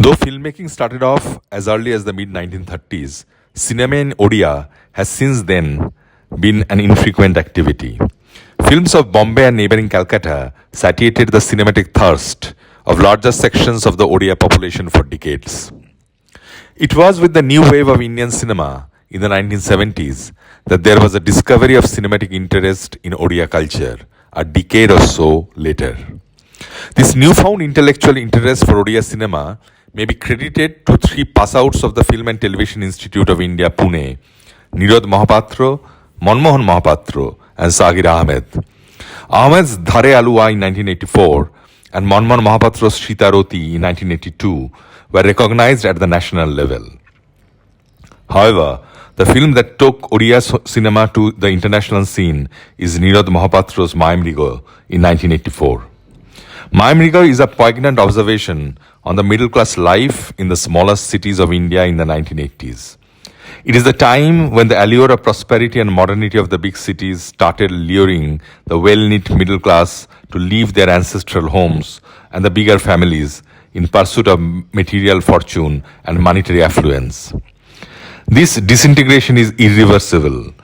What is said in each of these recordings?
Though filmmaking started off as early as the mid 1930s, cinema in Odia has since then been an infrequent activity. Films of Bombay and neighboring Calcutta satiated the cinematic thirst of larger sections of the Odia population for decades. It was with the new wave of Indian cinema in the 1970s that there was a discovery of cinematic interest in Odia culture, a decade or so later. This newfound intellectual interest for Odia cinema may be credited to three pass-outs of the Film and Television Institute of India, Pune: Nirad Mohapatra, Manmohan Mohapatra, and Sagir Ahmed. Ahmed's Dhare Aluwa in 1984 and Manmohan Mohapatra's Shitaroti in 1982 were recognized at the national level. However, the film that took Odia cinema to the international scene is Nirad Mohapatra's Maya Miriga in 1984. Maya Miriga is a poignant observation on the middle class life in the smallest cities of India in the 1980s. It is the time when the allure of prosperity and modernity of the big cities started luring the well-knit middle class to leave their ancestral homes and the bigger families in pursuit of material fortune and monetary affluence. This disintegration is irreversible,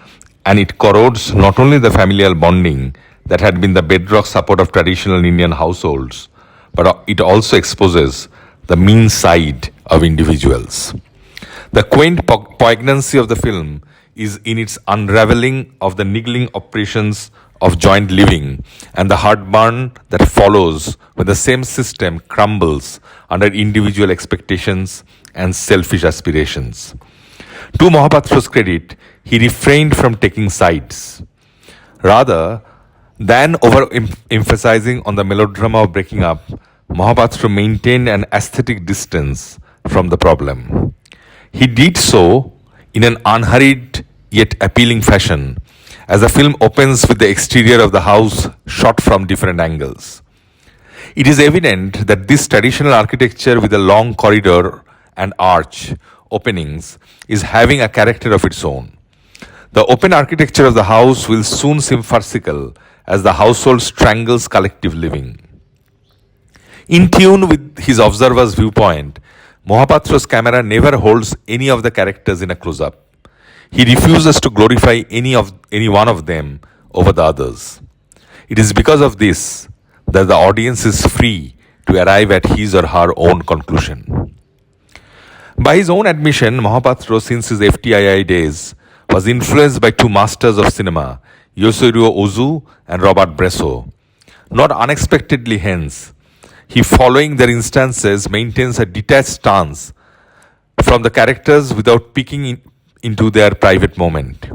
and it corrodes not only the familial bonding that had been the bedrock support of traditional Indian households, but it also exposes the mean side of individuals. The quaint poignancy of the film is in its unraveling of the niggling operations of joint living and the heartburn that follows when the same system crumbles under individual expectations and selfish aspirations. To Mohapatra's credit, he refrained from taking sides. Rather than overemphasizing on the melodrama of breaking up, Mohapatra maintained an aesthetic distance from the problem. He did so in an unhurried yet appealing fashion, as the film opens with the exterior of the house shot from different angles. It is evident that this traditional architecture with a long corridor and arch openings is having a character of its own. The open architecture of the house will soon seem farcical as the household strangles collective living. In tune with his observer's viewpoint, Mohapatra's camera never holds any of the characters in a close-up. He refuses to glorify any one of them over the others. It is because of this that the audience is free to arrive at his or her own conclusion. By his own admission, Mohapatra, since his FTII days, was influenced by two masters of cinema, Yoshiro Ozu and Robert Bresson. Not unexpectedly hence, he, following their instances, maintains a detached stance from the characters without peeking into their private moment.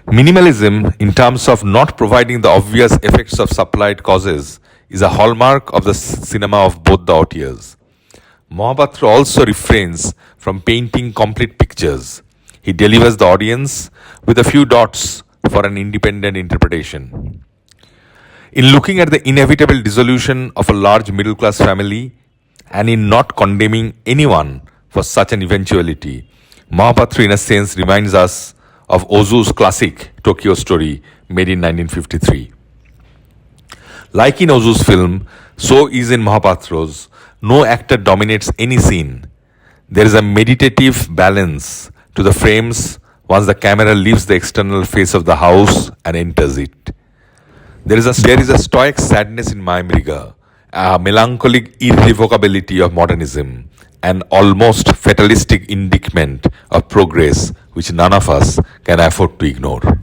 Minimalism, in terms of not providing the obvious effects of supplied causes, is a hallmark of the cinema of both the auteurs. Mohapatra also refrains from painting complete pictures. He delivers the audience with a few dots for an independent interpretation. In looking at the inevitable dissolution of a large middle-class family and in not condemning anyone for such an eventuality, Mohapatra in a sense reminds us of Ozu's classic Tokyo Story made in 1953. Like in Ozu's film, so is in Mohapatra's, no actor dominates any scene. There is a meditative balance to the frames once the camera leaves the external face of the house and enters it. There is a stoic sadness in Maya Miriga, a melancholic irrevocability of modernism, an almost fatalistic indictment of progress which none of us can afford to ignore.